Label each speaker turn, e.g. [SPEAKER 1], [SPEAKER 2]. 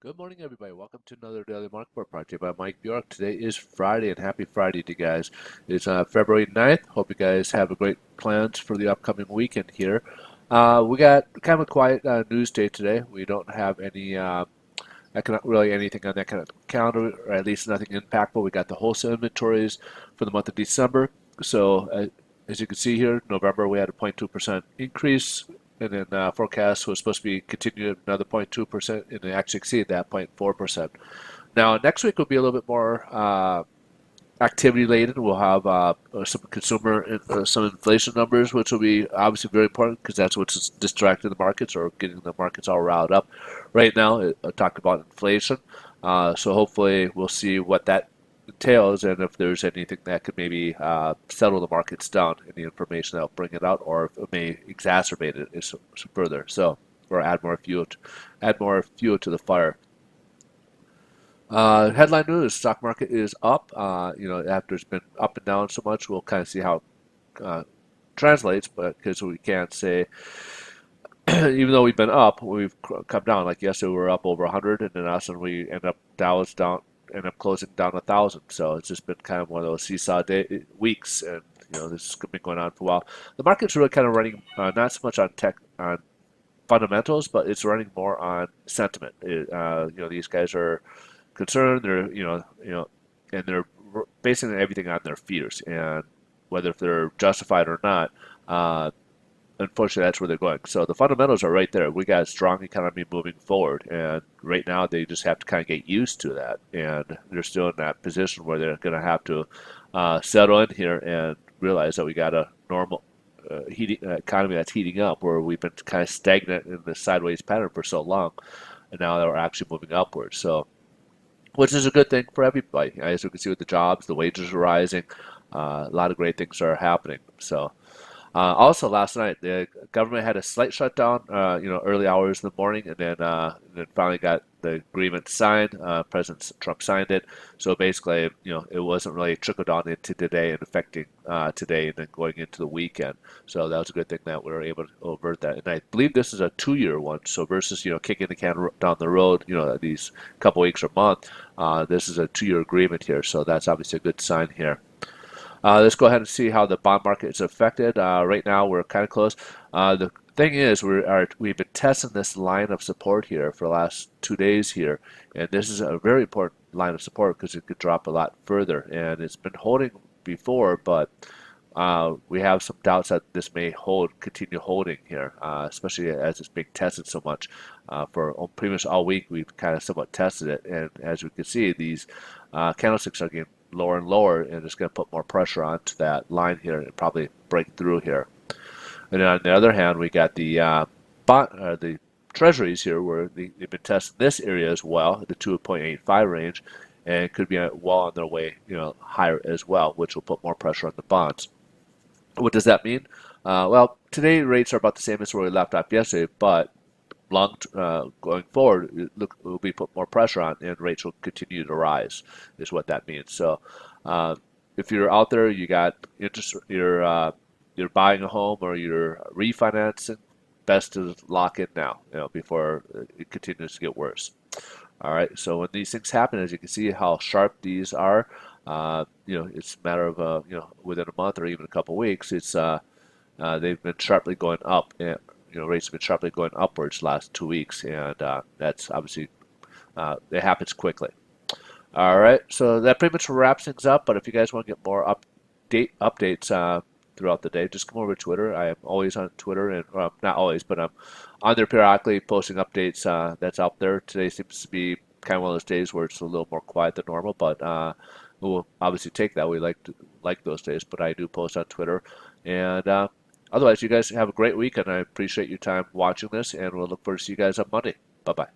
[SPEAKER 1] Good morning, everybody. Welcome to another Daily Market Report brought to you by Mike Bjork. Today is Friday, and happy Friday to you guys. It's February 9th. Hope you guys have a great plans for the upcoming weekend here. We got kind of a quiet news day today. We don't have any really anything on that kind of calendar, or at least nothing impactful. We got the wholesale inventories for the month of December. So as you can see here, November we had a 0.2% increase, and then forecast was supposed to be continued another 0.2%, and they actually exceeded that 0.4%. Now next week will be a little bit more activity laden. We'll have some some inflation numbers, which will be obviously very important because that's what's distracting the markets or getting the markets all riled up. Right now, I talked about inflation, so hopefully we'll see what that entails and if there's anything that could maybe settle the markets down, any information that'll bring it out, or if it may exacerbate it further. So, or add more fuel to the fire. Headline news: stock market is up. After it's been up and down so much, we'll kind of see how it translates. But because we can't say, even though we've been up, we've come down. Like yesterday, we were up over 100, and then all of a sudden we end up closing down 1,000. So it's just been kind of one of those seesaw weeks, and this has been going on for a while. The market's really kind of running not so much on fundamentals, but it's running more on sentiment. These guys are concerned. And they're basing everything on their fears, and whether if they're justified or not. Unfortunately, that's where they're going. So the fundamentals are right there. We got a strong economy moving forward, and right now they just have to kind of get used to that. And they're still in that position where they're going to have to settle in here and realize that we got a normal economy that's heating up, where we've been kind of stagnant in the sideways pattern for so long, and now that we're actually moving upwards. So which is a good thing for everybody. As you can see with the jobs, the wages are rising. A lot of great things are happening. So, also last night, the government had a slight shutdown, early hours in the morning, and then finally got the agreement signed. President Trump signed it. So basically, it wasn't really trickled down into today and affecting today and then going into the weekend. So that was a good thing that we were able to avert that. And I believe this is a 2-year one. So versus, kicking the can down the road, these couple weeks or month, this is a 2-year agreement here. So that's obviously a good sign here. Let's go ahead and see how the bond market is affected. Right now, we're kind of close. The thing is, we've been testing this line of support here for the last 2 days here, and this is a very important line of support because it could drop a lot further. And it's been holding before, but we have some doubts that this may continue holding here, especially as it's being tested so much. For pretty much all week, we've kind of somewhat tested it, and as we can see, these candlesticks are getting lower and lower, and it's going to put more pressure onto that line here and probably break through here. And then on the other hand, we got the treasuries here where they've been testing this area as well, the 2.85 range, and could be well on their way, higher as well, which will put more pressure on the bonds. What does that mean? Well, today rates are about the same as where we left off yesterday, but going forward, will be put more pressure on, and rates will continue to rise, is what that means. So, if you're out there, you got interest, you're buying a home or you're refinancing, best to lock in now, before it continues to get worse. All right. So when these things happen, as you can see how sharp these are, it's a matter of within a month or even a couple weeks, they've been sharply going up, and rates have been sharply going upwards the last 2 weeks, and that's obviously it happens quickly. All right, so that pretty much wraps things up. But if you guys want to get more updates throughout the day, just come over to Twitter. I am always on Twitter, and not always, but I'm on there periodically posting updates that's out there. Today seems to be kind of one of those days where it's a little more quiet than normal, but we'll obviously take that. We like those days, but I do post on Twitter, and otherwise, you guys have a great week, and I appreciate your time watching this, and we'll look forward to see you guys on Monday. Bye-bye.